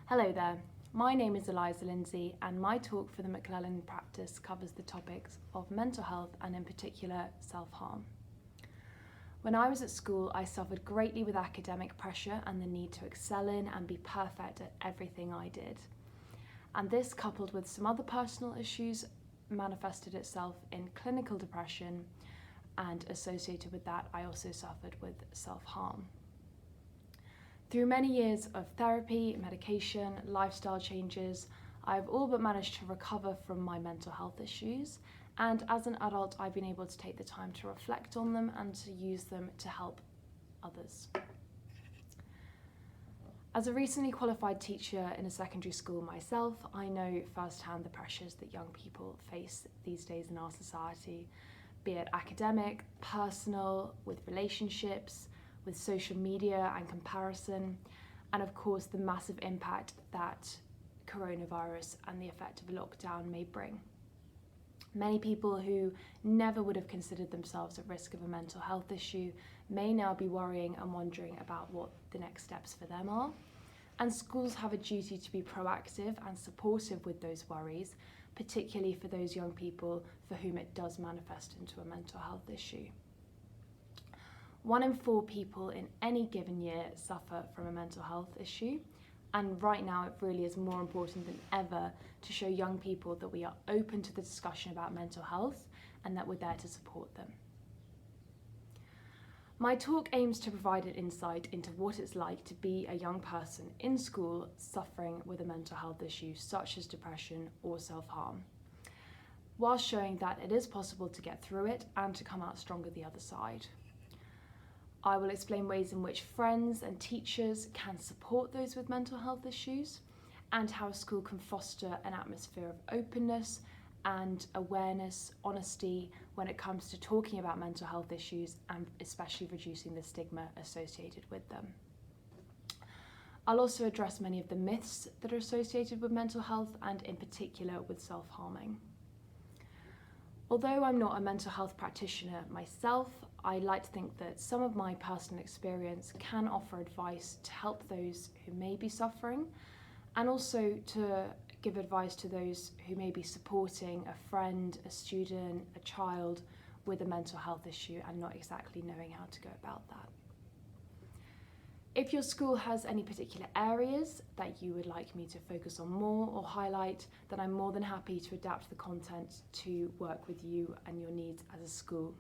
Hello there, my name is Eliza Lindsay and my talk for the McClellan practice covers the topics of mental health and in particular self-harm. When I was at school, I suffered greatly with academic pressure and the need to excel in and be perfect at everything I did. And this, coupled with some other personal issues, manifested itself in clinical depression, and associated with that, I also suffered with self-harm. Through many years of therapy, medication, lifestyle changes, I've all but managed to recover from my mental health issues, and as an adult I've been able to take the time to reflect on them and to use them to help others. As a recently qualified teacher in a secondary school myself, I know firsthand the pressures that young people face these days in our society, be it academic, personal, with relationships, with social media and comparison, and of course the massive impact that coronavirus and the effect of lockdown may bring. Many people who never would have considered themselves at risk of a mental health issue may now be worrying and wondering about what the next steps for them are. And schools have a duty to be proactive and supportive with those worries, particularly for those young people for whom it does manifest into a mental health issue. 1 in 4 people in any given year suffer from a mental health issue, and right now it really is more important than ever to show young people that we are open to the discussion about mental health and that we're there to support them. My talk aims to provide an insight into what it's like to be a young person in school suffering with a mental health issue such as depression or self-harm, while showing that it is possible to get through it and to come out stronger the other side. I will explain ways in which friends and teachers can support those with mental health issues, and how a school can foster an atmosphere of openness and awareness, honesty when it comes to talking about mental health issues and especially reducing the stigma associated with them. I'll also address many of the myths that are associated with mental health and in particular with self-harming. Although I'm not a mental health practitioner myself, I like to think that some of my personal experience can offer advice to help those who may be suffering, and also to give advice to those who may be supporting a friend, a student, a child with a mental health issue and not exactly knowing how to go about that. If your school has any particular areas that you would like me to focus on more or highlight, then I'm more than happy to adapt the content to work with you and your needs as a school.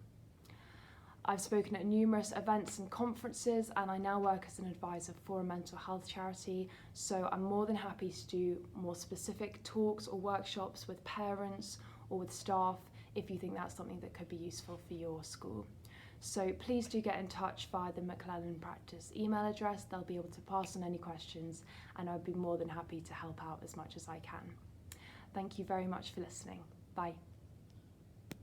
I've spoken at numerous events and conferences, and I now work as an advisor for a mental health charity, so I'm more than happy to do more specific talks or workshops with parents or with staff if you think that's something that could be useful for your school. So please do get in touch via the McClellan practice email address. They'll be able to pass on any questions, and I'd be more than happy to help out as much as I can. Thank you very much for listening. Bye.